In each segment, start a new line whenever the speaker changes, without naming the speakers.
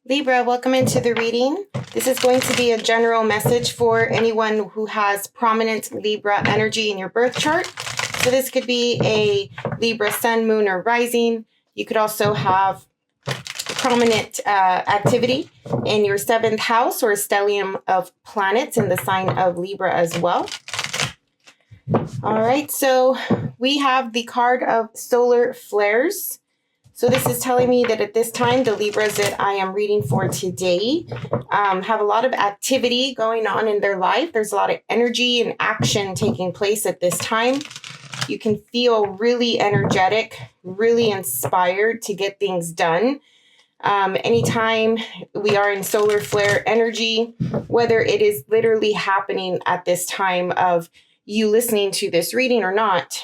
Libra, welcome into the reading. This is going to be a general message for anyone who has prominent Libra energy in your birth chart. So this could be a Libra sun, moon, or rising. You could also have prominent activity in your 7th house or stellium of planets in the sign of Libra as well. All right, so we have the card of solar flares. So this is telling me that at this time, the Libras that I am reading for today have a lot of activity going on in their life. There's a lot of energy and action taking place at this time. You can feel really energetic, really inspired to get things done. Anytime we are in solar flare energy, whether it is literally happening at this time of you listening to this reading or not,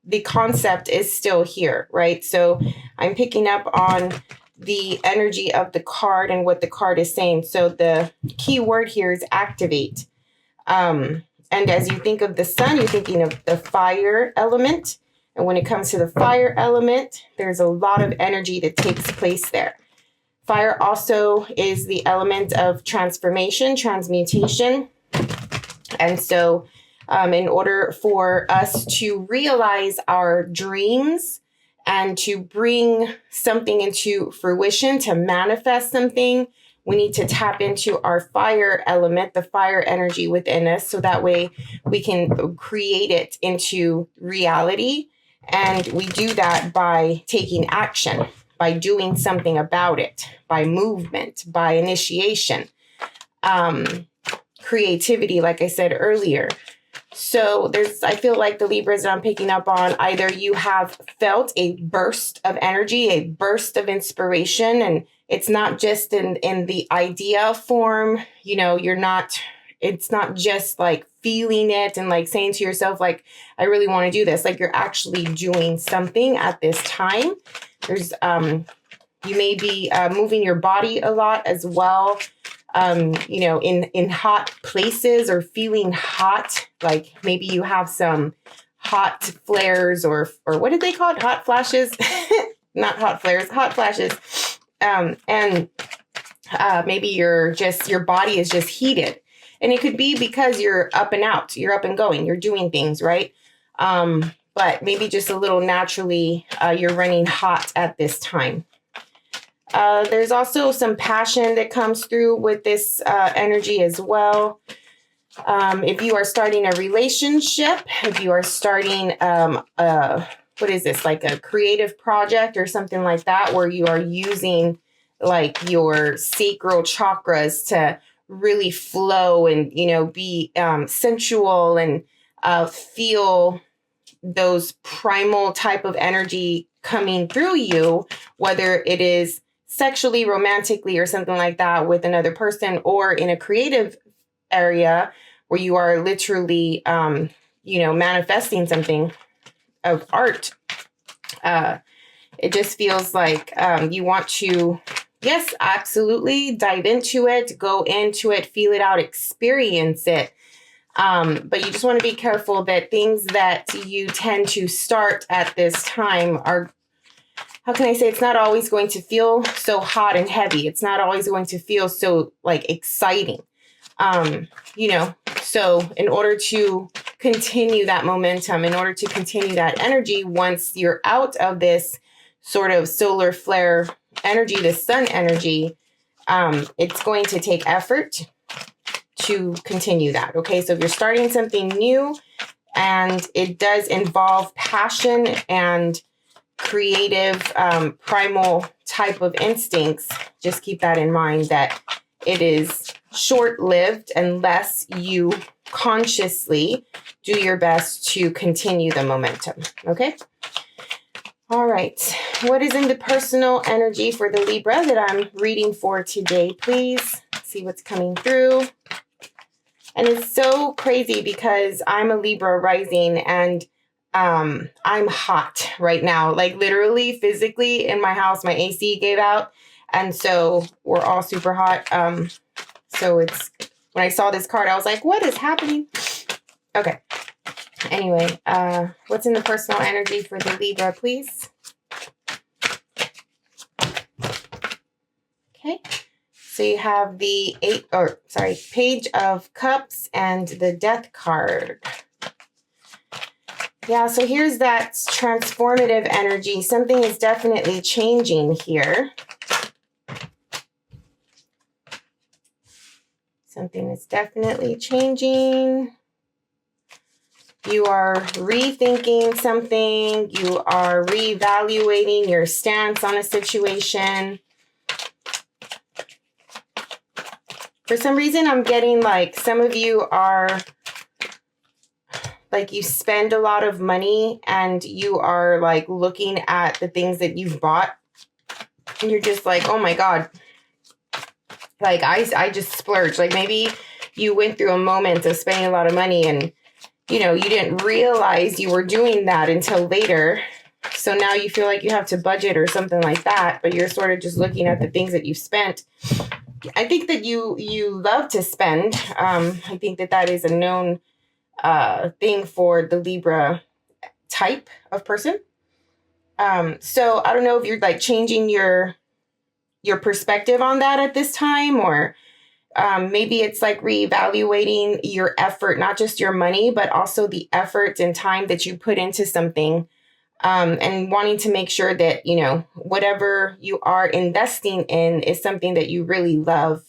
the concept is still here, right? So I'm picking up on the energy of the card and what the card is saying. So the key word here is activate. And as you think of the sun, you're thinking of the fire element. And when it comes to the fire element, there's a lot of energy that takes place there. Fire also is the element of transformation, transmutation. And so in order for us to realize our dreams and to bring something into fruition, to manifest something, we need to tap into our fire element, the fire energy within us, so that way we can create it into reality. And we do that by taking action, by doing something about it, by movement, by initiation, creativity, like I said earlier. So I feel like the Libras that I'm picking up on, either you have felt a burst of energy, a burst of inspiration, and it's not just in the idea form, it's not just like feeling it and like saying to yourself, like, I really want to do this. Like you're actually doing something at this time. There's, you may be moving your body a lot as well. In hot places or feeling hot, like maybe you have some hot flares or what did they call it? Hot flashes, not hot flares, hot flashes. Maybe your body is just heated, and it could be because you're up and out, you're up and going, you're doing things, right? But maybe just a little naturally, you're running hot at this time. There's also some passion that comes through with this energy as well. If you are starting a relationship, if you are starting, what is this, like a creative project or something like that, where you are using like your sacral chakras to really flow and, be sensual and feel those primal type of energy coming through you, whether it is sexually, romantically, or something like that with another person, or in a creative area where you are literally, manifesting something of art. It just feels like you want to, yes, absolutely dive into it, go into it, feel it out, experience it. But you just want to be careful that things that you tend to start at this time are, how can I say, it's not always going to feel so hot and heavy. It's not always going to feel so like exciting. So in order to continue that momentum, in order to continue that energy, once you're out of this sort of solar flare energy, the sun energy, it's going to take effort to continue that. Okay. So if you're starting something new and it does involve passion and creative, primal type of instincts, just keep that in mind, that it is short-lived unless you consciously do your best to continue the momentum. Okay. All right. What is in the personal energy for the Libra that I'm reading for today, please? See what's coming through. And it's so crazy because I'm a Libra rising and I'm hot right now, like literally physically in my house, my AC gave out. And so we're all super hot. So when I saw this card, I was like, what is happening? Okay. Anyway, what's in the personal energy for the Libra, please? So you have the Page of Cups and the Death card. Yeah, so here's that transformative energy. Something is definitely changing here. Something is definitely changing. You are rethinking something. You are reevaluating your stance on a situation. For some reason, I'm getting like some of you are like you spend a lot of money and you are like looking at the things that you've bought. And you're just like, oh my God. Like I just splurged. Like maybe you went through a moment of spending a lot of money and you didn't realize you were doing that until later. So now you feel like you have to budget or something like that, but you're sort of just looking at the things that you've spent. I think that you love to spend. I think that is a known thing for the Libra type of person. So I don't know if you're like changing your perspective on that at this time, or maybe it's like reevaluating your effort, not just your money, but also the effort and time that you put into something, and wanting to make sure that, whatever you are investing in is something that you really love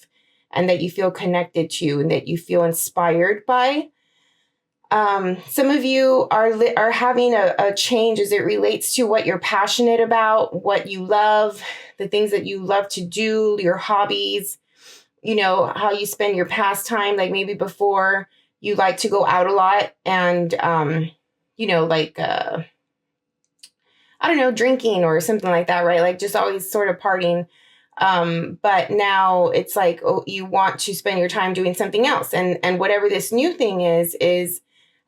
and that you feel connected to and that you feel inspired by. Some of you are having a change as it relates to what you're passionate about, what you love, the things that you love to do, your hobbies. How you spend your pastime, like maybe before you like to go out a lot and, I don't know, drinking or something like that, right? Like just always sort of partying. But now it's like, oh, you want to spend your time doing something else. And whatever this new thing is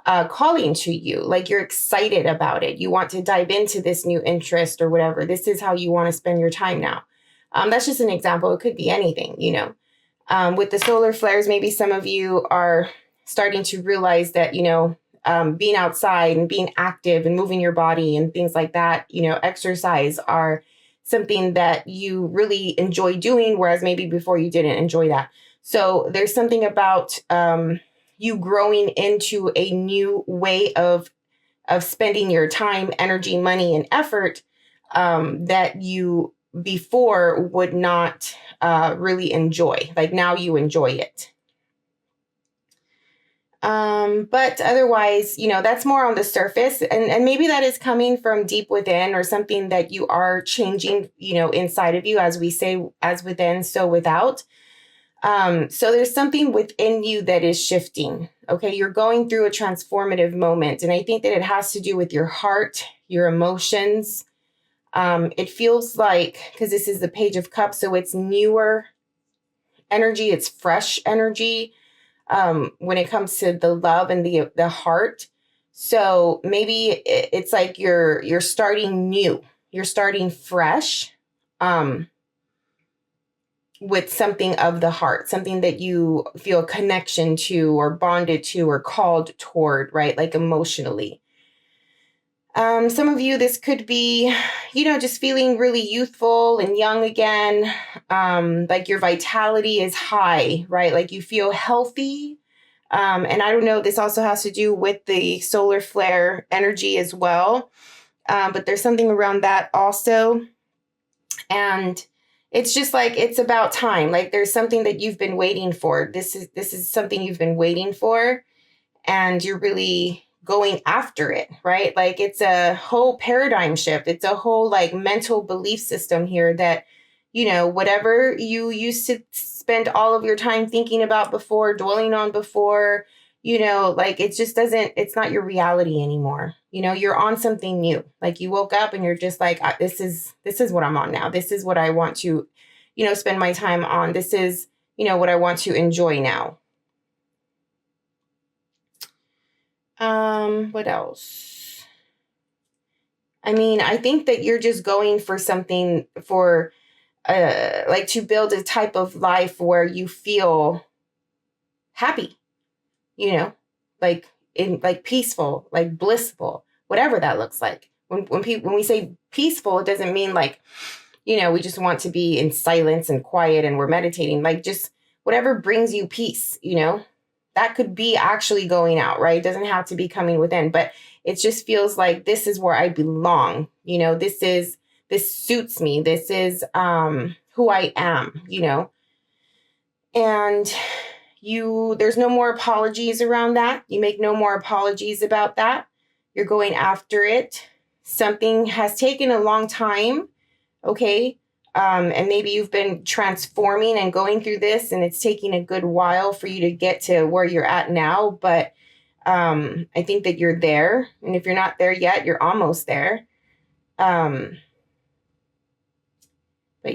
calling to you, like you're excited about it. You want to dive into this new interest or whatever. This is how you want to spend your time now. That's just an example. It could be anything, with the solar flares, maybe some of you are starting to realize that, being outside and being active and moving your body and things like that, exercise are something that you really enjoy doing, whereas maybe before you didn't enjoy that. So there's something about you growing into a new way of spending your time, energy, money, and effort that you before would not really enjoy. Like now you enjoy it. But otherwise, that's more on the surface, and maybe that is coming from deep within or something that you are changing, inside of you, as we say, as within, so without. So there's something within you that is shifting. Okay. You're going through a transformative moment. And I think that it has to do with your heart, your emotions. It feels like, because this is the Page of Cups, so it's newer energy, it's fresh energy when it comes to the love and the heart. So maybe it's like you're starting new, you're starting fresh with something of the heart, something that you feel a connection to or bonded to or called toward, right? Like emotionally. Some of you, this could be, just feeling really youthful and young again. Like your vitality is high, right? Like you feel healthy. And I don't know, this also has to do with the solar flare energy as well. But there's something around that also. And it's just like, it's about time. Like there's something that you've been waiting for. This is something you've been waiting for, and you're really going after it, right? Like it's a whole paradigm shift. It's a whole like mental belief system here that, whatever you used to spend all of your time thinking about before, dwelling on before, like it just it's not your reality anymore. You're on something new. Like you woke up and you're just like, this is what I'm on now. This is what I want to, spend my time on. This is, what I want to enjoy now. What else? I mean, I think that you're just going for something for, like to build a type of life where you feel happy, like peaceful, like blissful, whatever that looks like. When we say peaceful, it doesn't mean like, you know, we just want to be in silence and quiet and we're meditating. Like just whatever brings you peace, you know, that could be actually going out, right? It doesn't have to be coming within, but it just feels like this is where I belong. You know, this suits me. This is who I am, you know, and there's no more apologies around that. You make no more apologies about that. You're going after it. Something has taken a long time. Okay. And maybe you've been transforming and going through this and it's taking a good while for you to get to where you're at now. But I think that you're there. And if you're not there yet, you're almost there. But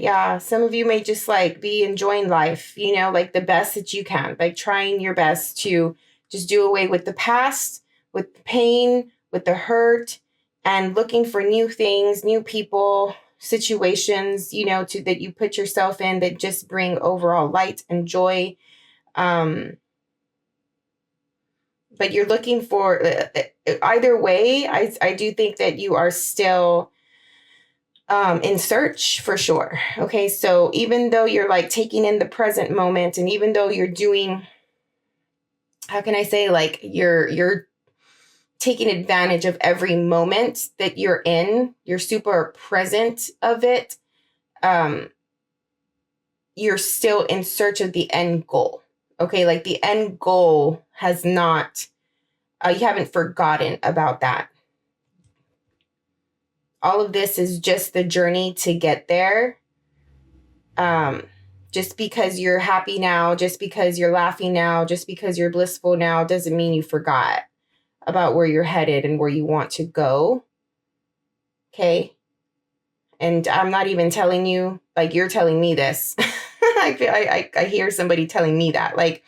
yeah, some of you may just like be enjoying life, you know, like the best that you can, like trying your best to just do away with the past, with the pain, with the hurt, and looking for new things, new people, situations, you know, that you put yourself in that just bring overall light and joy. But you're looking for either way. I do think that you are still in search for sure. Okay. So even though you're like taking in the present moment and even though you're doing, how can I say, like you're taking advantage of every moment that you're in, you're super present of it. You're still in search of the end goal. Okay. Like the end goal has not, you haven't forgotten about that. All of this is just the journey to get there. Just because you're happy now, just because you're laughing now, just because you're blissful now, doesn't mean you forgot about where you're headed and where you want to go. Okay. And I'm not even telling you, like you're telling me this. I hear somebody telling me that, like,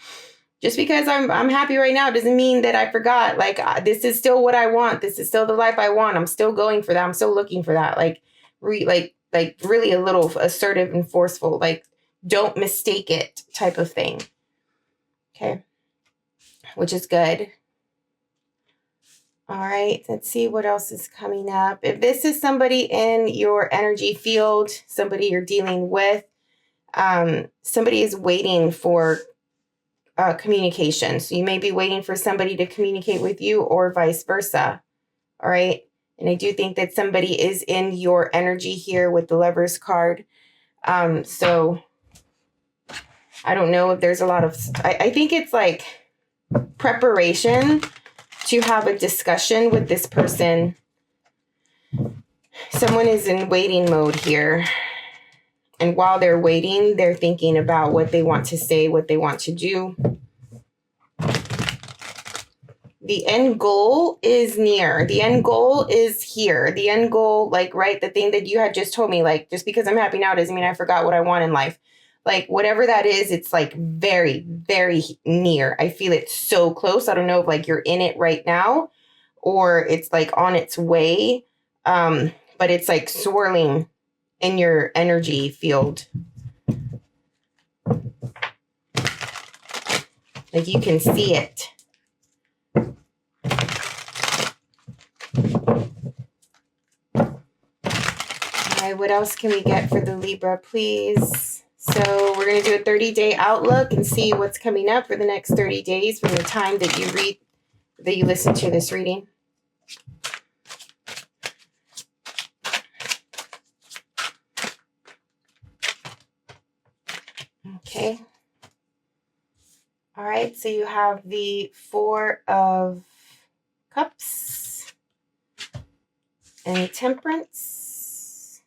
just because I'm happy right now doesn't mean that I forgot. Like, this is still what I want. This is still the life I want. I'm still going for that. I'm still looking for that. Like, really a little assertive and forceful, like, don't mistake it type of thing. Okay. Which is good. All right. Let's see what else is coming up. If this is somebody in your energy field, somebody you're dealing with, somebody is waiting for communication. So you may be waiting for somebody to communicate with you or vice versa. All right. And I do think that somebody is in your energy here with the Lovers card. So I don't know if there's a lot of, I think it's like preparation to have a discussion with this person. Someone is in waiting mode here. And while they're waiting, they're thinking about what they want to say, what they want to do. The end goal is near. The end goal is here. The end goal, like, right, the thing that you had just told me, like, just because I'm happy now doesn't mean I forgot what I want in life. Like, whatever that is, it's like very, very near. I feel it so close. I don't know if like you're in it right now or it's like on its way. But it's like swirling in your energy field. Like you can see it. All right, what else can we get for the Libra, please? So we're going to do a 30-day outlook and see what's coming up for the next 30 days from the time that you listen to this reading. Okay. All right, so you have the Four of Cups and Temperance.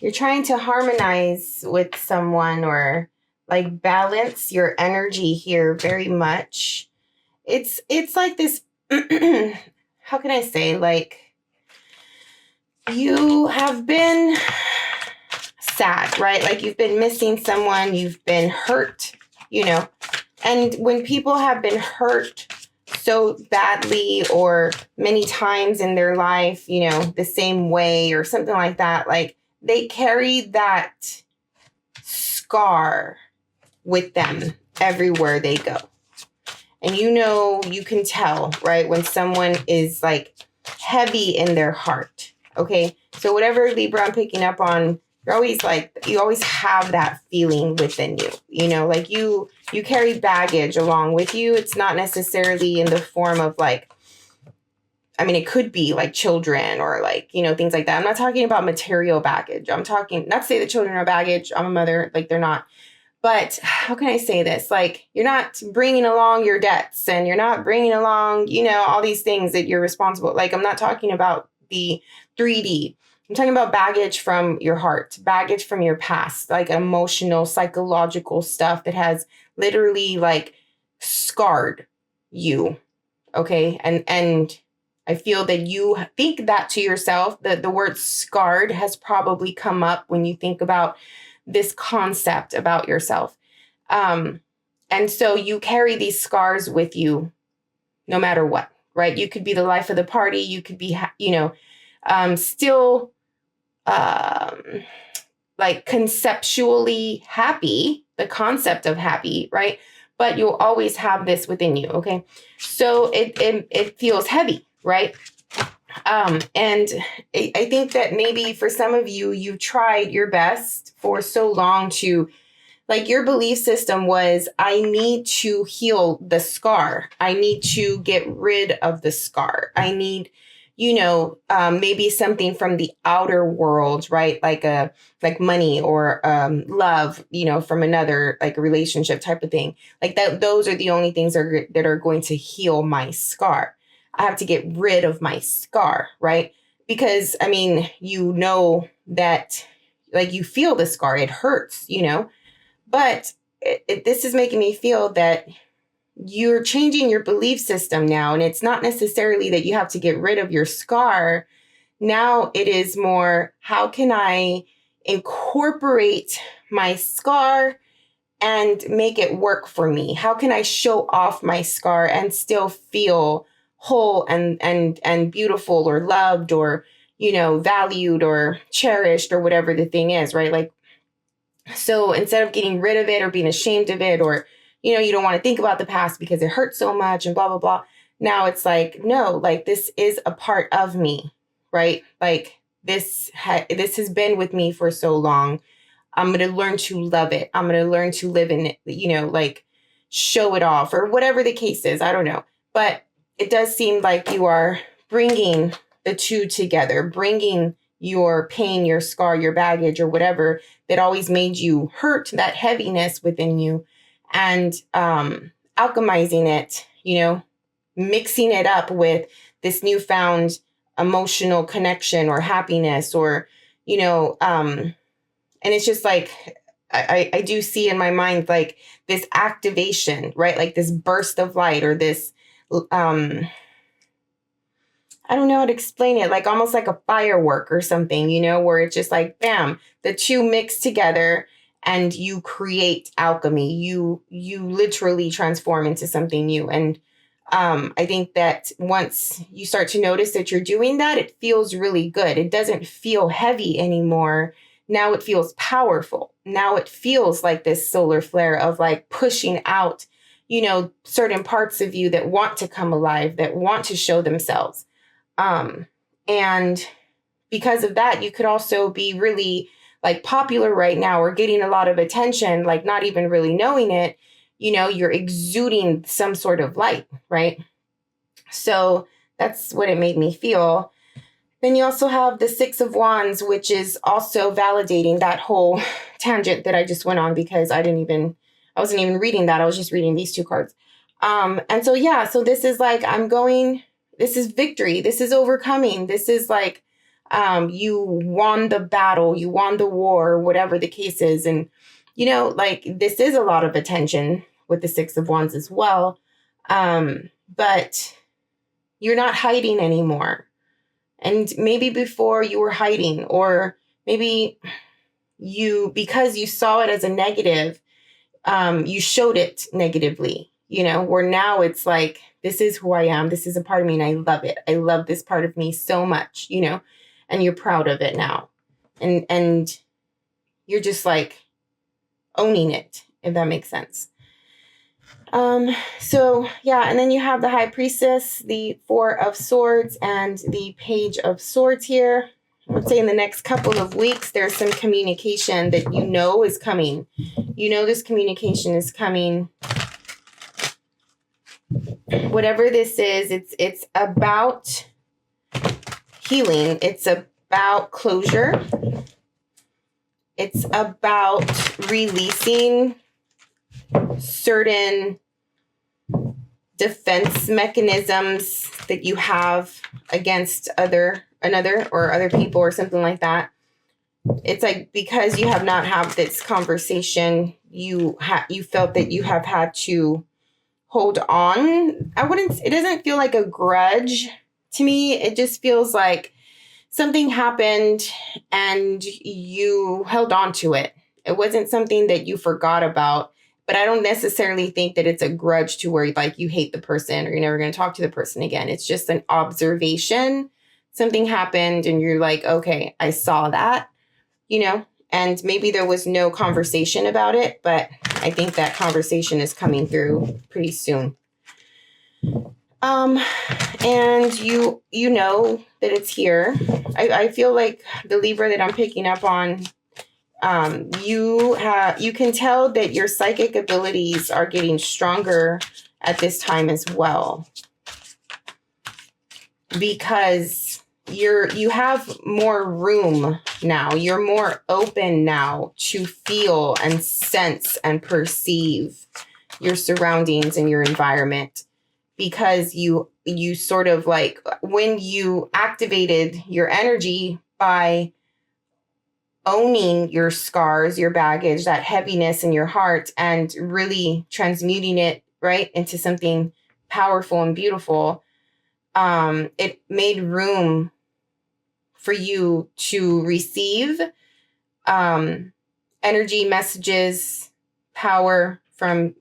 You're trying to harmonize with someone or like balance your energy here very much. It's like this, how can I say, like, you have been sad, right? Like you've been missing someone, you've been hurt, you know, and when people have been hurt so badly or many times in their life, the same way or something like that. Like they carry that scar with them everywhere they go. And you can tell, right, when someone is like heavy in their heart. Okay. So whatever Libra I'm picking up on, you always have that feeling within you, like you carry baggage along with you. It's not necessarily in the form of like, it could be like children or like, things like that. I'm not talking about material baggage. I'm talking, not to say that children are baggage. I'm a mother, like they're not. But how can I say this? Like, you're not bringing along your debts and you're not bringing along, all these things that you're responsible. Like, I'm not talking about the 3D. I'm talking about baggage from your heart, baggage from your past, like emotional, psychological stuff that has literally like scarred you. Okay. And I feel that you think that to yourself, that the word scarred has probably come up when you think about this concept about yourself. And so you carry these scars with you no matter what, right? You could be the life of the party. You could be, still like conceptually happy, the concept of happy, right? But you'll always have this within you, okay? So it feels heavy, right? And I think that maybe for some of you, you've tried your best for so long to, like, your belief system was, I need to heal the scar. I need to get rid of the scar. I need, maybe something from the outer world, right? Like money or love, from another, like a relationship type of thing. Like that, those are the only things that are going to heal my scar. I have to get rid of my scar, right? Because, that, like, you feel the scar, it hurts, but this is making me feel that you're changing your belief system now. And it's not necessarily that you have to get rid of your scar. Now it is more, how can I incorporate my scar and make it work for me? How can I show off my scar and still feel whole and beautiful or loved or, valued or cherished or whatever the thing is, right? Like, so instead of getting rid of it or being ashamed of it, or, you don't want to think about the past because it hurts so much and blah, blah, blah. Now it's like, no, like this is a part of me, right? Like this has been with me for so long. I'm going to learn to love it. I'm going to learn to live in it, like show it off or whatever the case is. I don't know. But it does seem like you are bringing the two together, bringing your pain, your scar, your baggage, or whatever that always made you hurt, that heaviness within you, and alchemizing it, mixing it up with this newfound emotional connection or happiness, or, and it's just like, I do see in my mind, like this activation, right? Like this burst of light or this, I don't know how to explain it, like almost like a firework or something, where it's just like, bam, the two mix together and you create alchemy. You literally transform into something new. And I think that once you start to notice that you're doing that, it feels really good. It doesn't feel heavy anymore. Now it feels powerful. Now it feels like this solar flare of like pushing out, certain parts of you that want to come alive, that want to show themselves. And because of that, you could also be really like popular right now or getting a lot of attention, like not even really knowing it, you're exuding some sort of light, right? So that's what it made me feel. Then you also have the Six of Wands, which is also validating that whole tangent that I just went on, because I wasn't even reading that. I was just reading these two cards. And so, yeah, so this is like, this is victory. This is overcoming. This is like, you won the battle, you won the war, whatever the case is. And, like this is a lot of attention with the Six of Wands as well. But you're not hiding anymore. And maybe before you were hiding, or maybe because you saw it as a negative, you showed it negatively. where now it's like, this is who I am. This is a part of me and I love it. I love this part of me so much, and you're proud of it now. And you're just like owning it, if that makes sense. So yeah, and then you have the High Priestess, the Four of Swords, and the Page of Swords here. I would say in the next couple of weeks, there's some communication that is coming. This communication is coming. Whatever this is, it's about healing. It's about closure. It's about releasing certain defense mechanisms that you have against other people or something like that. It's like, because you have not had this conversation, you felt that you have had to hold on. It doesn't feel like a grudge to me. It just feels like something happened and you held on to it. It wasn't something that you forgot about, but I don't necessarily think that it's a grudge to where like you hate the person or you're never going to talk to the person again. It's just an observation. Something happened and you're like, okay, I saw that, and maybe there was no conversation about it, but I think that conversation is coming through pretty soon. And you know that it's here. I feel like the Libra that I'm picking up on, you can tell that your psychic abilities are getting stronger at this time as well, because you have more room now. You're more open now to feel and sense and perceive your surroundings and your environment, because you sort of like, when you activated your energy by owning your scars, your baggage, that heaviness in your heart, and really transmuting it right into something powerful and beautiful, it made room for you to receive energy, messages, power from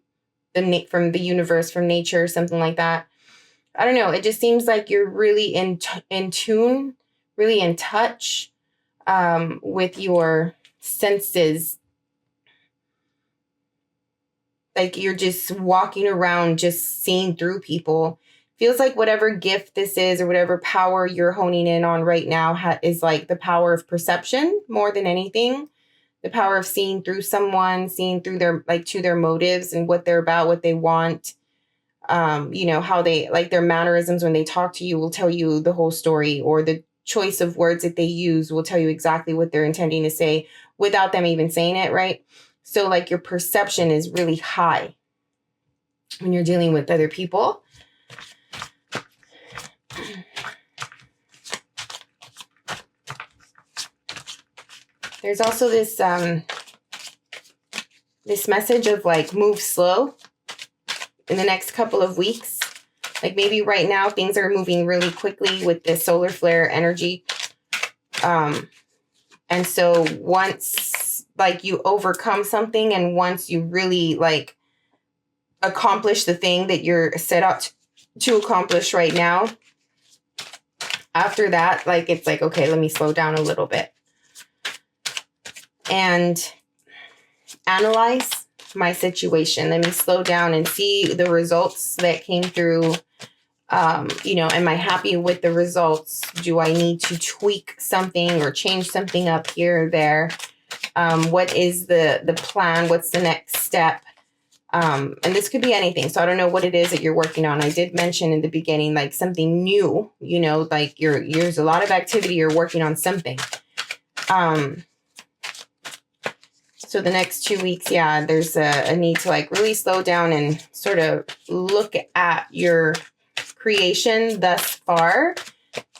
the universe, from nature, something like that. I don't know. It just seems like you're really in tune, really in touch with your senses. Like you're just walking around, just seeing through people. Feels like whatever gift this is or whatever power you're honing in on right now is like the power of perception more than anything. The power of seeing through someone, seeing through their motives and what they're about, what they want. How they, like, their mannerisms when they talk to you will tell you the whole story, or the choice of words that they use will tell you exactly what they're intending to say without them even saying it, right? So like your perception is really high when you're dealing with other people. There's also this message of like, move slow in the next couple of weeks. Like maybe right now things are moving really quickly with this solar flare energy. And so once like you overcome something, and once you really like accomplish the thing that you're set out to accomplish right now, after that, like, it's like, okay, let me slow down a little bit and analyze my situation. Let me slow down and see the results that came through. Am I happy with the results? Do I need to tweak something or change something up here or there? What is the plan? What's the next step? And this could be anything. So I don't know what it is that you're working on. I did mention in the beginning, like something new, like there's a lot of activity. You're working on something. So the next 2 weeks, yeah, there's a need to like really slow down and sort of look at your creation thus far.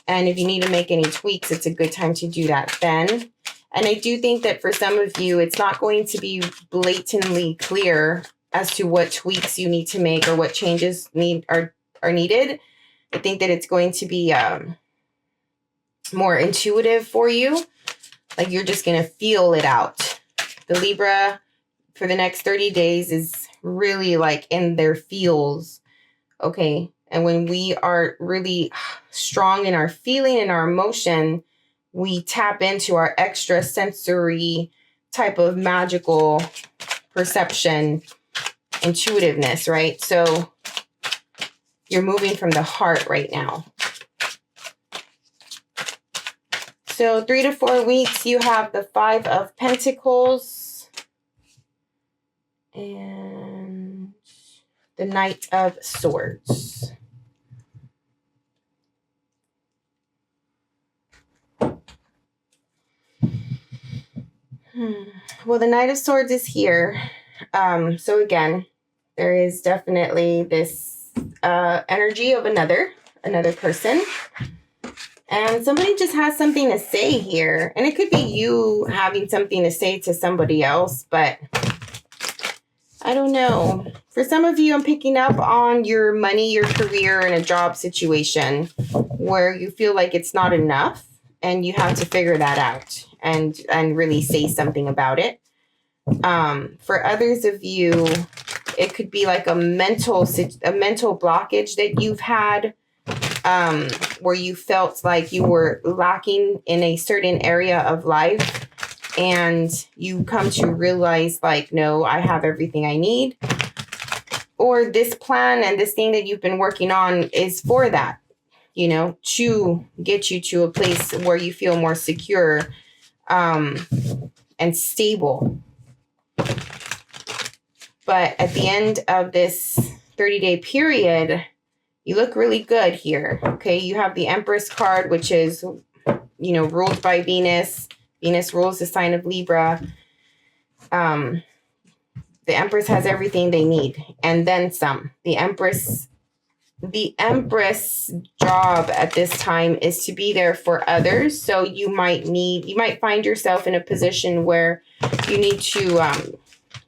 And if you need to make any tweaks, it's a good time to do that then. And I do think that for some of you, it's not going to be blatantly clear as to what tweaks you need to make or what changes are needed. I think that it's going to be more intuitive for you. Like you're just going to feel it out. The Libra for the next 30 days is really like in their feels. Okay. And when we are really strong in our feeling and our emotion, we tap into our extra sensory type of magical perception, intuitiveness, right? So you're moving from the heart right now. So 3 to 4 weeks, you have the 5 of Pentacles and the Knight of Swords. Well, the Knight of Swords is here. So again, there is definitely this energy of another person. And somebody just has something to say here. And it could be you having something to say to somebody else, but I don't know. For some of you, I'm picking up on your money, your career, and a job situation where you feel like it's not enough and you have to figure that out and really say something about it. For others of you, it could be like a mental blockage that you've had, where you felt like you were lacking in a certain area of life, and you come to realize like, no, I have everything I need. Or this plan and this thing that you've been working on is for that, you know, to get you to a place where you feel more secure, and stable. But at the end of this 30-day period, you look really good here. Okay, you have the Empress card, which is, you know, ruled by Venus. Venus rules the sign of Libra. The Empress has everything they need and then some. The Empress job at this time is to be there for others. So you might find yourself in a position where you need to,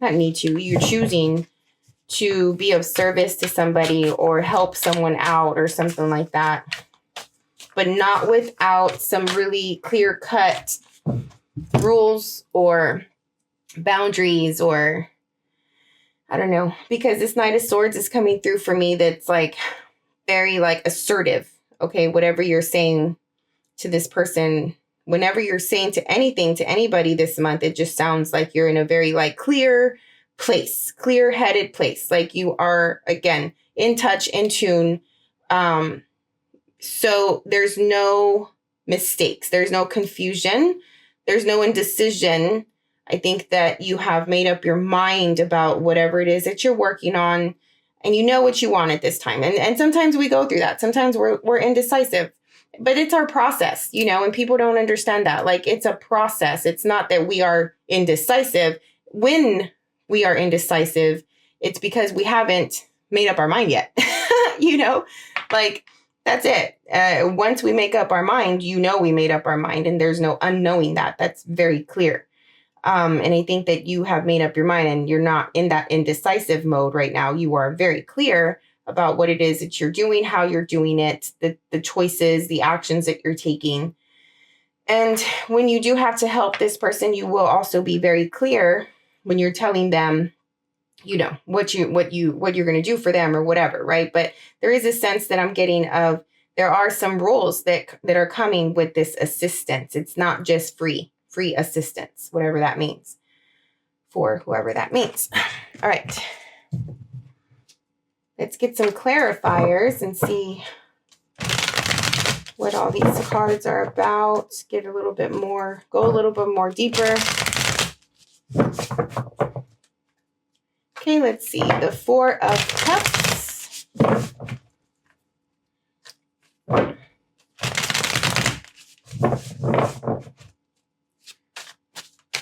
you're choosing to be of service to somebody or help someone out or something like that, but not without some really clear-cut rules or boundaries, or I don't know, because this Knight of Swords is coming through for me that's like very like assertive. Okay, whatever you're saying to this person, whenever you're saying to anything to anybody this month, it just sounds like you're in a very like clear-headed place. Like you are, again, in touch, in tune. So there's no mistakes. There's no confusion. There's no indecision. I think that you have made up your mind about whatever it is that you're working on, and you know what you want at this time. And sometimes we go through that. Sometimes we're indecisive, but it's our process, you know, and people don't understand that. Like, it's a process. It's not that we are indecisive. When we are indecisive, it's because we haven't made up our mind yet. You know, like, that's it. Once we make up our mind, you know, we made up our mind, and there's no unknowing that. That's very clear. And I think that you have made up your mind and you're not in that indecisive mode right now. You are very clear about what it is that you're doing, how you're doing it, the choices, the actions that you're taking. And when you do have to help this person, you will also be very clear when you're telling them, you know, what you're going to do for them or whatever, right? But there is a sense that I'm getting of there are some rules that are coming with this assistance. It's not just free assistance, whatever that means, for whoever that means. All right. Let's get some clarifiers and see what all these cards are about. Get a little bit more, go a little bit more deeper. Okay, let's see. The Four of Cups.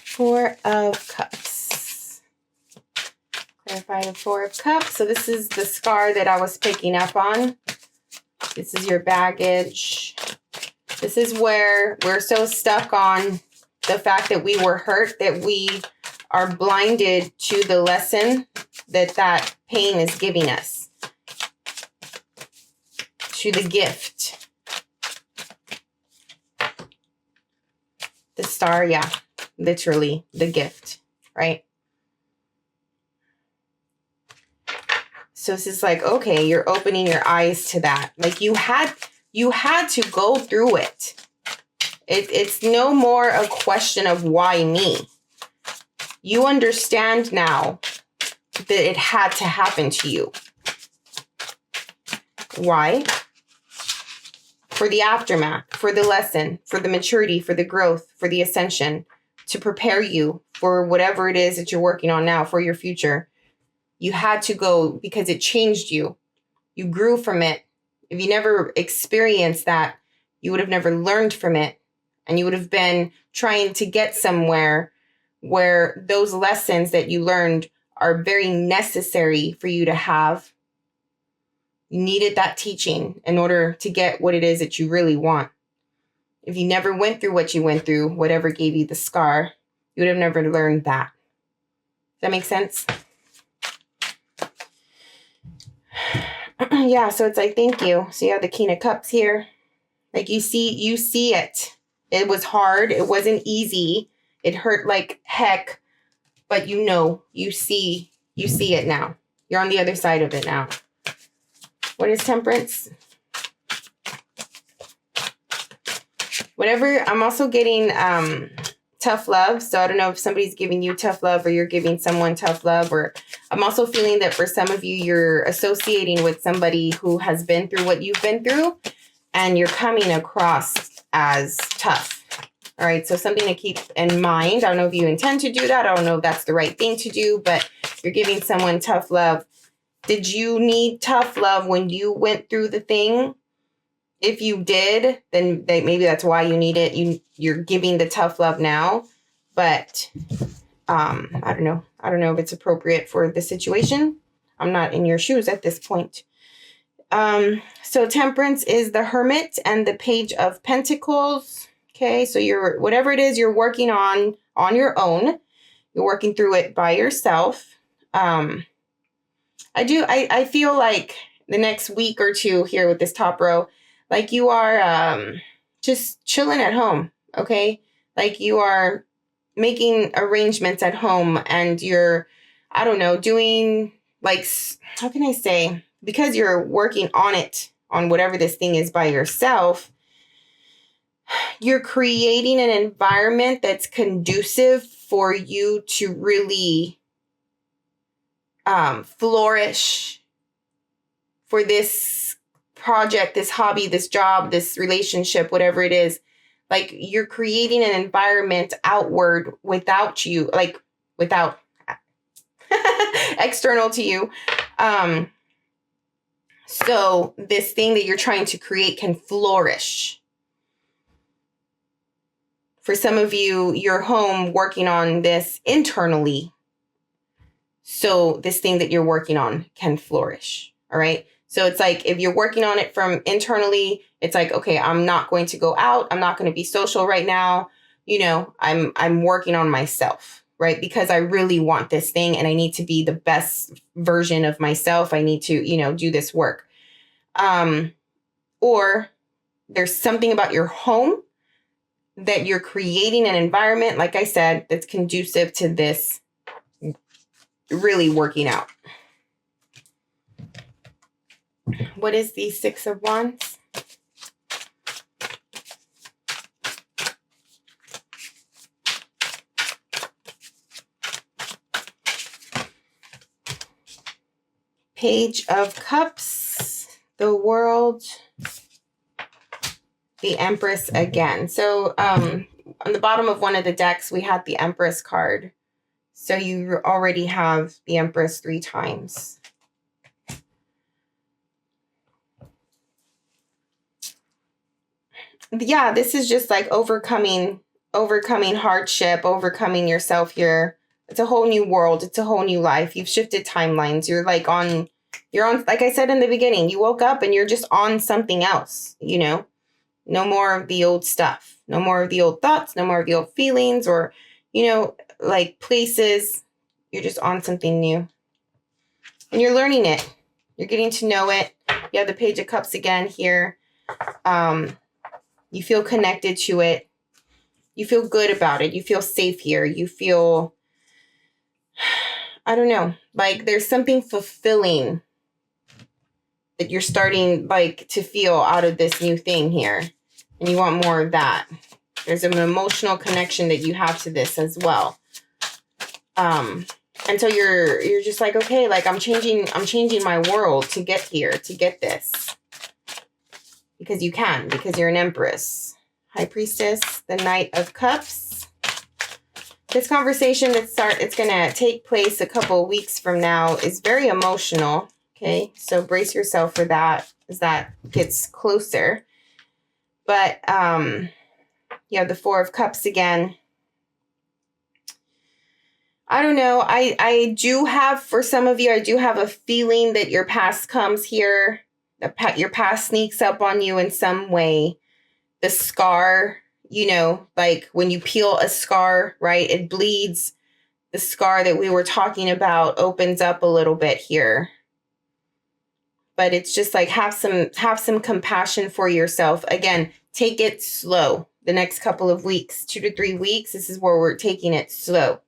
Four of Cups. Clarify the Four of Cups. So this is the scar that I was picking up on. This is your baggage. This is where we're so stuck on the fact that we were hurt that we are blinded to the lesson that pain is giving us, to the gift. The star, yeah, literally the gift, right? So this is like, okay, you're opening your eyes to that. Like you had to go through it. It's no more a question of why me. You understand now that it had to happen to you. Why? For the aftermath, for the lesson, for the maturity, for the growth, for the ascension, to prepare you for whatever it is that you're working on now, for your future. You had to go because it changed you. You grew from it. If you never experienced that, you would have never learned from it. And you would have been trying to get somewhere where those lessons that you learned are very necessary for you to have. You needed that teaching in order to get what it is that you really want. If you never went through what you went through, whatever gave you the scar, you would have never learned that. Does that make sense? Yeah, so it's like, thank you. So you have the King of Cups here. Like you see it. It was hard. It wasn't easy. It hurt like heck. But you see it now. You're on the other side of it now. What is Temperance? Whatever. I'm also getting tough love. So I don't know if somebody's giving you tough love or you're giving someone tough love. Or I'm also feeling that for some of you, you're associating with somebody who has been through what you've been through. And you're coming across as tough. All right. So something to keep in mind. I don't know if you intend to do that. I don't know if that's the right thing to do. But you're giving someone tough love. Did you need tough love when you went through the thing? If you did, then maybe that's why you need it. You're giving the tough love now. But I don't know. I don't know if it's appropriate for the situation. I'm not in your shoes at this point. So Temperance is the Hermit and the Page of Pentacles. Okay, so you're whatever it is you're working on your own. You're working through it by yourself. I feel like the next week or two here with this top row, like you are just chilling at home, okay? Like you are making arrangements at home and you're, I don't know, doing like, how can I say? Because you're working on it, on whatever this thing is by yourself, you're creating an environment that's conducive for you to really flourish for this project, this hobby, this job, this relationship, whatever it is. Like you're creating an environment outward without you, like without external to you. So this thing that you're trying to create can flourish. For some of you, you're home working on this internally. So this thing that you're working on can flourish. All right. So it's like, if you're working on it from internally, it's like, okay, I'm not going to go out. I'm not going to be social right now. You know, I'm working on myself, right? Because I really want this thing and I need to be the best version of myself. I need to, do this work. Or there's something about your home that you're creating an environment, like I said, that's conducive to this really working out. What is the Six of Wands? Page of Cups, the World, the Empress again. So on the bottom of one of the decks, we had the Empress card. So you already have the Empress 3 times. Yeah, this is just like overcoming hardship, overcoming yourself here. It's a whole new world. It's a whole new life. You've shifted timelines. You're on, like I said in the beginning, you woke up and you're just on something else, no more of the old stuff, no more of the old thoughts, no more of the old feelings or, like places. You're just on something new and you're learning it. You're getting to know it. You have the Page of Cups again here. You feel connected to it. You feel good about it. You feel safe here. You feel, I don't know, like there's something fulfilling that you're starting like to feel out of this new thing here. And you want more of that. There's an emotional connection that you have to this as well. And so you're just like, okay, like I'm changing my world to get here, to get this. Because you can, because you're an empress. High Priestess, the Knight of Cups. This conversation it's going to take place a couple of weeks from now is very emotional. Okay, so brace yourself for that as that gets closer. But you have the Four of Cups again. I don't know. I do have, for some of you, I do have a feeling that your past comes here. Your past sneaks up on you in some way. The scar, you know, like when you peel a scar, right? It bleeds. The scar that we were talking about opens up a little bit here. But it's just like have some compassion for yourself. Again, take it slow. The next couple of weeks, 2 to 3 weeks, this is where we're taking it slow.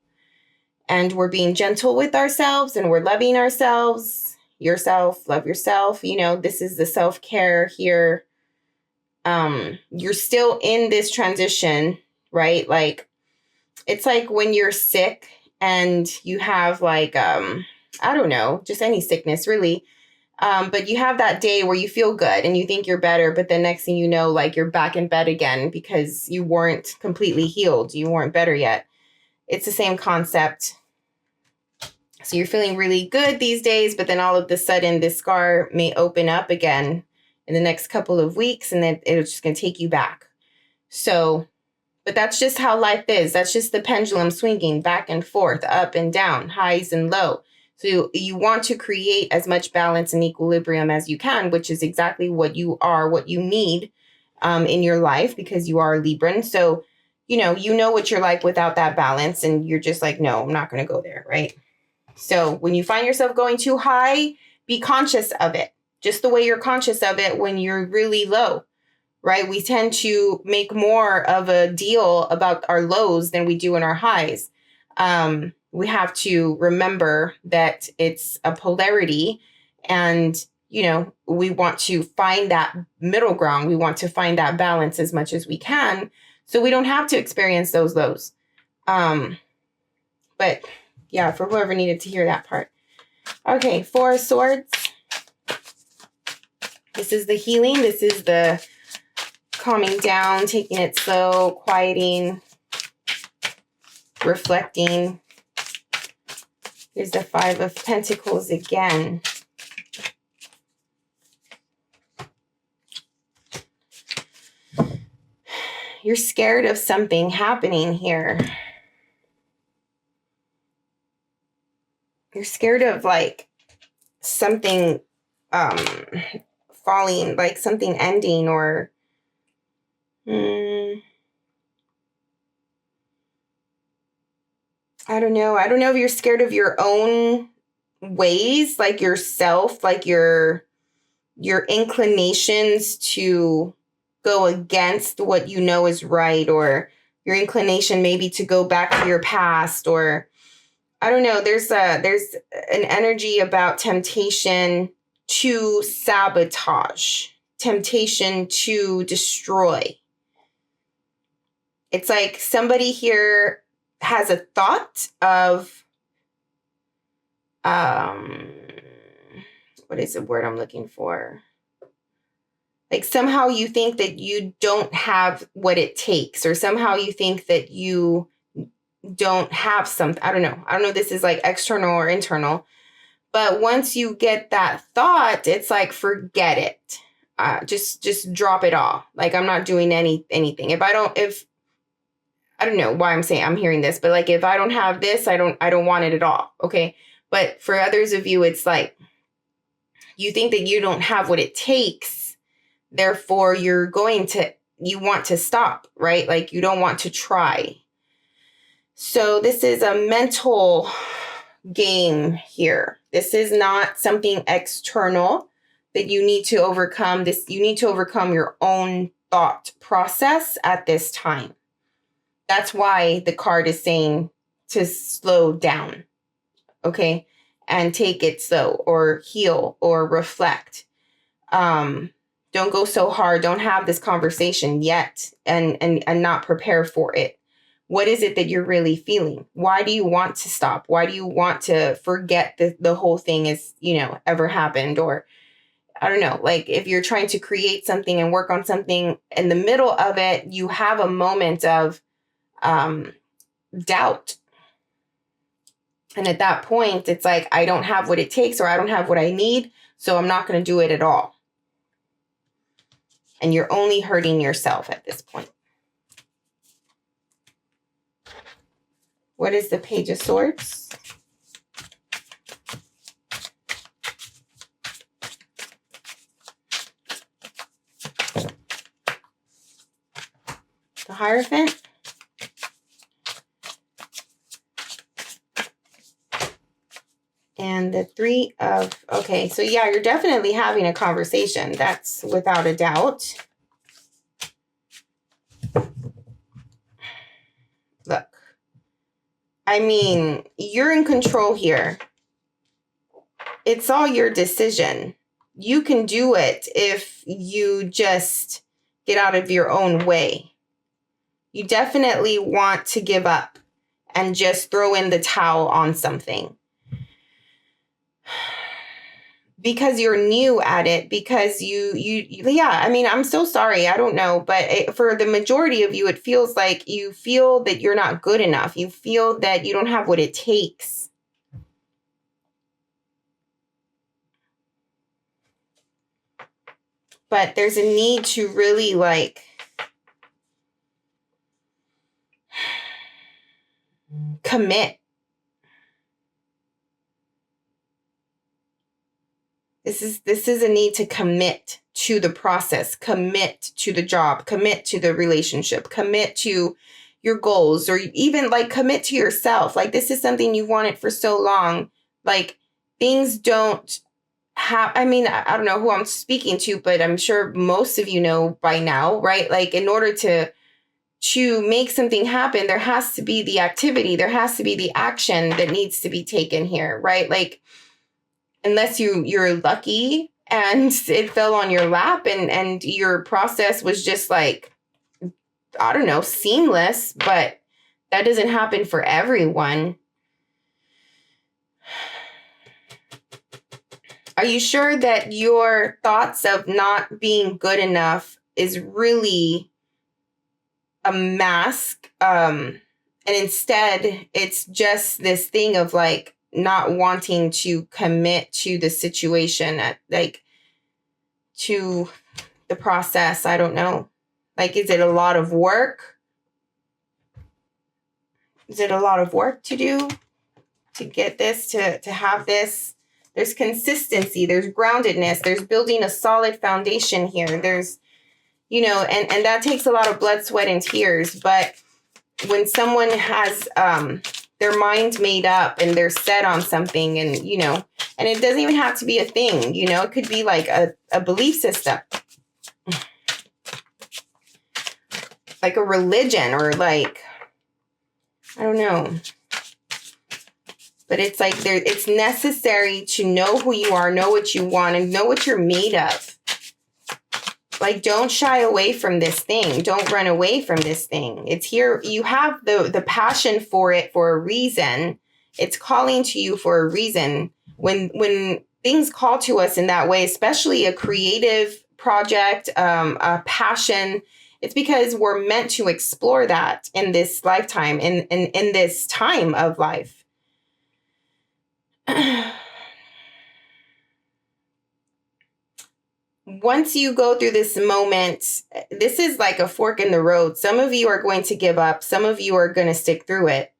And we're being gentle with ourselves and we're loving ourselves. Yourself, love yourself. You know, this is the self-care here. You're still in this transition, right? Like, it's like when you're sick and you have like, I don't know, just any sickness really. But you have that day where you feel good and you think you're better, but the next thing you know, like you're back in bed again because you weren't completely healed. You weren't better yet. It's the same concept. So you're feeling really good these days, but then all of a sudden this scar may open up again in the next couple of weeks and then it's just going to take you back. So, but that's just how life is. That's just the pendulum swinging back and forth, up and down, highs and low. So you want to create as much balance and equilibrium as you can, which is exactly what you are, what you need in your life because you are a Libran. So, you know what you're like without that balance and you're just like, no, I'm not going to go there, right? So when you find yourself going too high, be conscious of it. Just the way you're conscious of it when you're really low, right? We tend to make more of a deal about our lows than we do in our highs. We have to remember that it's a polarity and, you know, we want to find that middle ground. We want to find that balance as much as we can so we don't have to experience those lows. But yeah, for whoever needed to hear that part. Okay, Four of Swords. This is the healing. This is the calming down, taking it slow, quieting, reflecting. Here's the Five of Pentacles again. You're scared of something happening here. You're scared of like something falling, like something ending or I don't know. I don't know if you're scared of your own ways, like yourself, like your inclinations to go against what you know is right, or your inclination maybe to go back to your past, or I don't know. There's an energy about temptation to sabotage, temptation to destroy. It's like somebody here has a thought of, what is the word I'm looking for? Like somehow you think that you don't have what it takes, or somehow you think that you don't have something. I don't know. If this is like external or internal, but once you get that thought, it's like, forget it. Just drop it all. Like I'm not doing anything. I don't know why I'm hearing this, but like, if I don't have this, I don't want it at all. Okay. But for others of you, it's like, you think that you don't have what it takes. Therefore you want to stop, right? Like you don't want to try. So this is a mental game here. This is not something external that you need to overcome. You need to overcome your own thought process at this time. That's why the card is saying to slow down, okay? And take it slow, or heal, or reflect. Don't go so hard. Don't have this conversation yet and not prepare for it. What is it that you're really feeling? Why do you want to stop? Why do you want to forget that the whole thing is, ever happened? Or I don't know, like if you're trying to create something and work on something in the middle of it, you have a moment of doubt. And at that point, it's like, I don't have what it takes, or I don't have what I need, so I'm not going to do it at all. And you're only hurting yourself at this point. What is the Page of Swords? The Hierophant. And the Three of, okay, so yeah, you're definitely having a conversation. That's without a doubt. Look, I mean, you're in control here. It's all your decision. You can do it if you just get out of your own way. You definitely want to give up and just throw in the towel on something. Because you're new at it, because yeah, I mean, I'm so sorry. I don't know. But for the majority of you, it feels like you feel that you're not good enough. You feel that you don't have what it takes. But there's a need to really commit. This is a need to commit to the process, commit to the job, commit to the relationship, commit to your goals, or even commit to yourself. This is something you've wanted for so long. Things don't have, I mean, I don't know who I'm speaking to, but I'm sure most of you know by now, right? In order to make something happen, there has to be the activity, there has to be the action that needs to be taken here, right? Unless you're lucky and it fell on your lap and your process was just I don't know, seamless, but that doesn't happen for everyone. Are you sure that your thoughts of not being good enough is really a mask? And instead, it's just this thing of not wanting to commit to the situation, to the process. I don't know. Is it a lot of work? Is it a lot of work to do to get this, to have this? There's consistency, there's groundedness, there's building a solid foundation here. There's, and that takes a lot of blood, sweat, and tears. But when someone has their mind made up and they're set on something, and, and it doesn't even have to be a thing, it could be a belief system, a religion, or I don't know. But it's it's necessary to know who you are, know what you want, and know what you're made of. Don't shy away from this thing. Don't run away from this thing. It's here. You have the passion for it for a reason. It's calling to you for a reason. When things call to us in that way, especially a creative project, a passion, it's because we're meant to explore that in this lifetime, in this time of life. Once you go through this moment, this is like a fork in the road. Some of you are going to give up. Some of you are going to stick through it.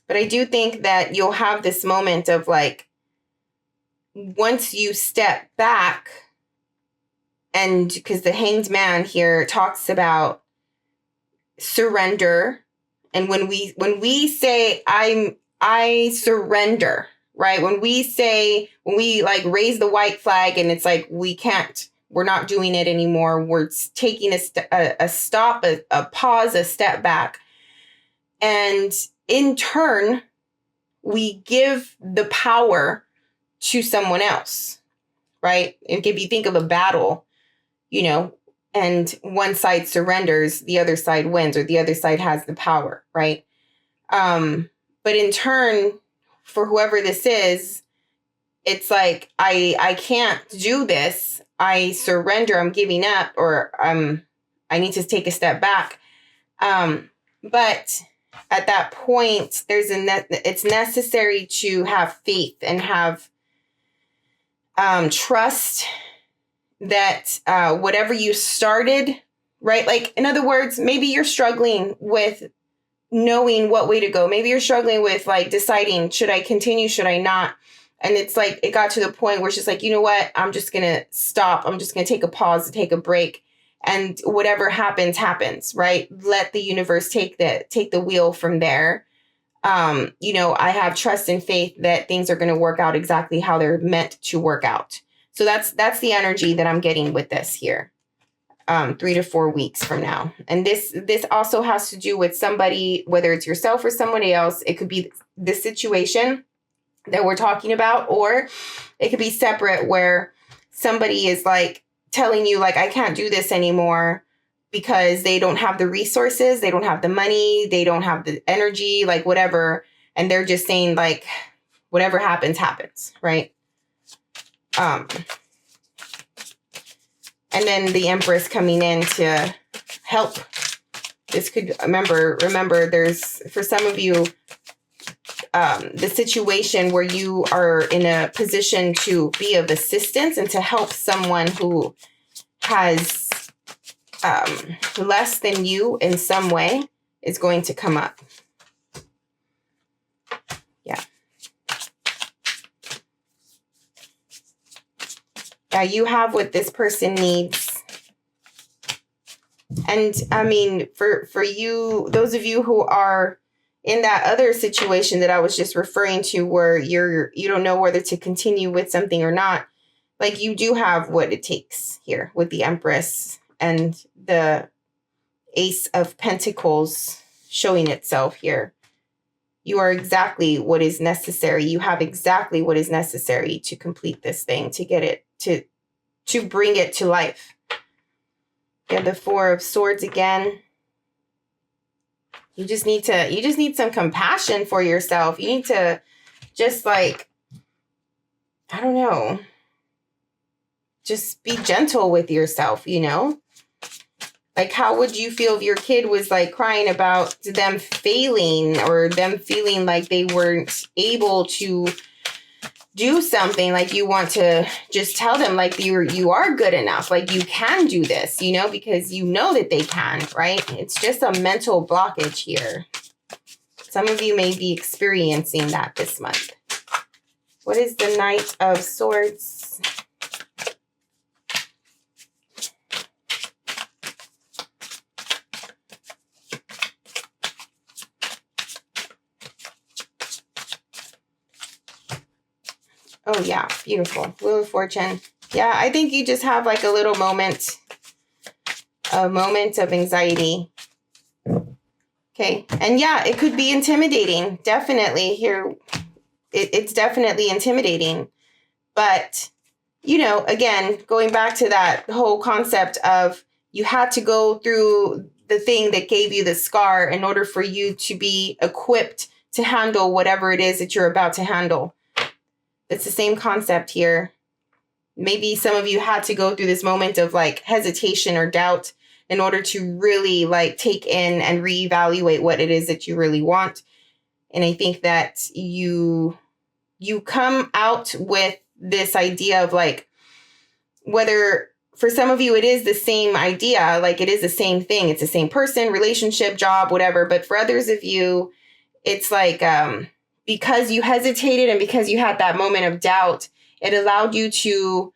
But I do think that you'll have this moment of once you step back, and because the Hanged Man here talks about surrender. And when we say I surrender, right? When we raise the white flag, and it's we're not doing it anymore. We're taking a stop, a pause, a step back. And in turn, we give the power to someone else, right? If you think of a battle, you know, and one side surrenders, the other side wins, or the other side has the power, right? But in turn, for whoever this is, it's like, I can't do this. I surrender. I'm giving up, or I need to take a step back. But at that point, it's necessary to have faith and have trust that whatever you started, right? Like, in other words, maybe you're struggling with knowing what way to go. Maybe you're struggling with like deciding, should I continue? Should I not? And it's like, it got to the point where it's just like, you know what? I'm just going to stop. I'm just going to take a pause, take a break. And whatever happens, happens, right? Let the universe take the wheel from there. You know, I have trust and faith that things are going to work out exactly how they're meant to work out. So that's the energy that I'm getting with this here. 3 to 4 weeks from now. And this also has to do with somebody, whether it's yourself or somebody else. It could be this situation that we're talking about, or it could be separate, where somebody is like telling you like, I can't do this anymore because they don't have the resources, they don't have the money, they don't have the energy, like whatever. And they're just saying like, whatever happens, happens, right? And then the Empress coming in to help. This could, remember, there's, for some of you, the situation where you are in a position to be of assistance and to help someone who has less than you in some way is going to come up. Yeah. Yeah, you have what this person needs. And I mean, for you, those of you who are in that other situation that I was just referring to, where you don't know whether to continue with something or not, like, you do have what it takes here with the Empress and the Ace of Pentacles showing itself here. You are exactly what is necessary. You have exactly what is necessary to complete this thing, to get it, to bring it to life. You have the Four of Swords again. You just need some compassion for yourself. You need to just, like, I don't know, just be gentle with yourself, you know? Like, how would you feel if your kid was like crying about them failing, or them feeling like they weren't able to do something? Like, you want to just tell them like, you are good enough. Like, you can do this, you know, because you know that they can, right? It's just a mental blockage here. Some of you may be experiencing that this month. What is the Knight of Swords? Oh, yeah. Beautiful. Wheel of Fortune. Yeah, I think you just have like a little moment of anxiety. Okay. And yeah, it could be intimidating. Definitely here. It's definitely intimidating. But, you know, again, going back to that whole concept of, you had to go through the thing that gave you the scar in order for you to be equipped to handle whatever it is that you're about to handle. It's the same concept here. Maybe some of you had to go through this moment of like hesitation or doubt in order to really like take in and reevaluate what it is that you really want. And I think that you come out with this idea of like, whether for some of you it is the same idea, like it is the same thing. It's the same person, relationship, job, whatever. But for others of you, it's like, because you hesitated and because you had that moment of doubt, it allowed you to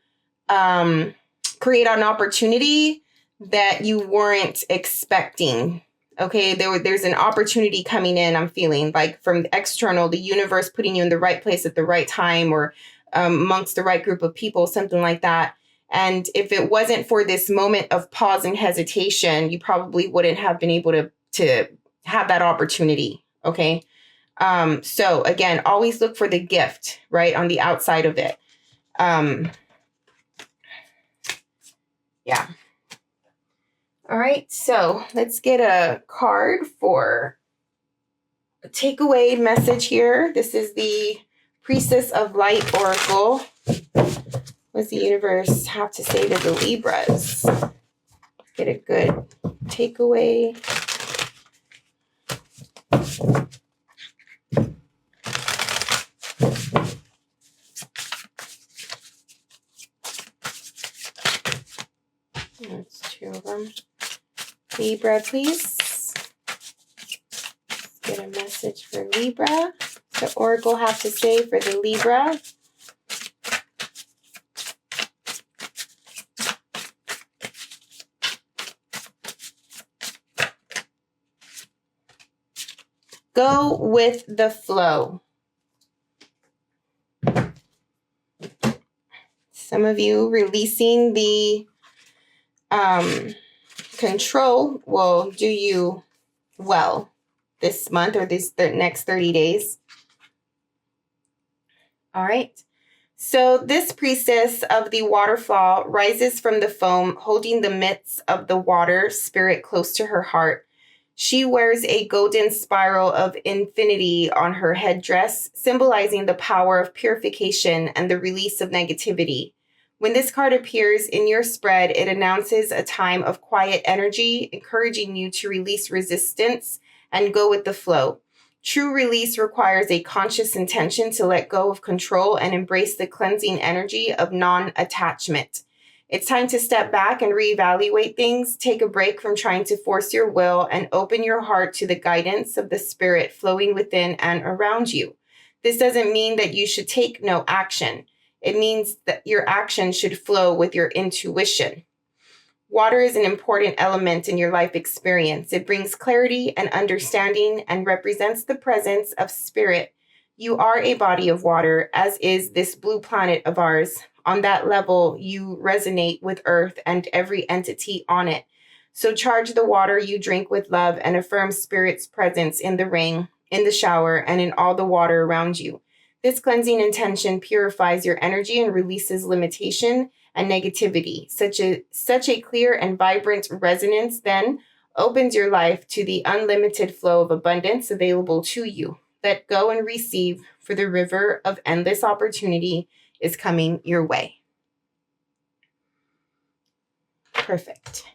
create an opportunity that you weren't expecting. Okay, there's an opportunity coming in, I'm feeling like, from the external, the universe putting you in the right place at the right time, or amongst the right group of people, something like that. And if it wasn't for this moment of pause and hesitation, you probably wouldn't have been able to have that opportunity. Okay. So again, always look for the gift, right, on the outside of it. Yeah. All right, so let's get a card for a takeaway message here. This is the Priestess of Light Oracle. What does the universe have to say to the Libras? Get a good takeaway. That's 2 of them. Libra, please. Let's get a message for Libra. The Oracle have to say for the Libra. Go with the flow. Some of you releasing the control will do you well this month or the next 30 days. All right. So this priestess of the waterfall rises from the foam, holding the midst of the water spirit close to her heart. She wears a golden spiral of infinity on her headdress, symbolizing the power of purification and the release of negativity. When this card appears in your spread, it announces a time of quiet energy, encouraging you to release resistance and go with the flow. True release requires a conscious intention to let go of control and embrace the cleansing energy of non-attachment. It's time to step back and reevaluate things, take a break from trying to force your will, and open your heart to the guidance of the spirit flowing within and around you. This doesn't mean that you should take no action. It means that your action should flow with your intuition. Water is an important element in your life experience. It brings clarity and understanding and represents the presence of spirit. You are a body of water, as is this blue planet of ours. On that level, you resonate with Earth and every entity on it. So charge the water you drink with love and affirm Spirit's presence in the rain, in the shower, and in all the water around you. This cleansing intention purifies your energy and releases limitation and negativity. Such a clear and vibrant resonance then opens your life to the unlimited flow of abundance available to you. Let go and receive, for the river of endless opportunity is coming your way. Perfect.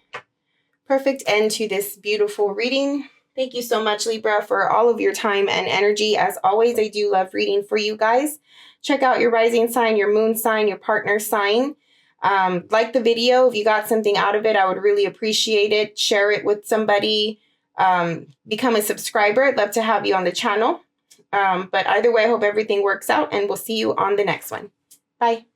Perfect end to this beautiful reading. Thank you so much, Libra, for all of your time and energy. As always, I do love reading for you guys. Check out your rising sign, your moon sign, your partner sign. Like the video. If you got something out of it, I would really appreciate it. Share it with somebody. Become a subscriber. I'd love to have you on the channel. But either way, I hope everything works out, and we'll see you on the next one. Bye.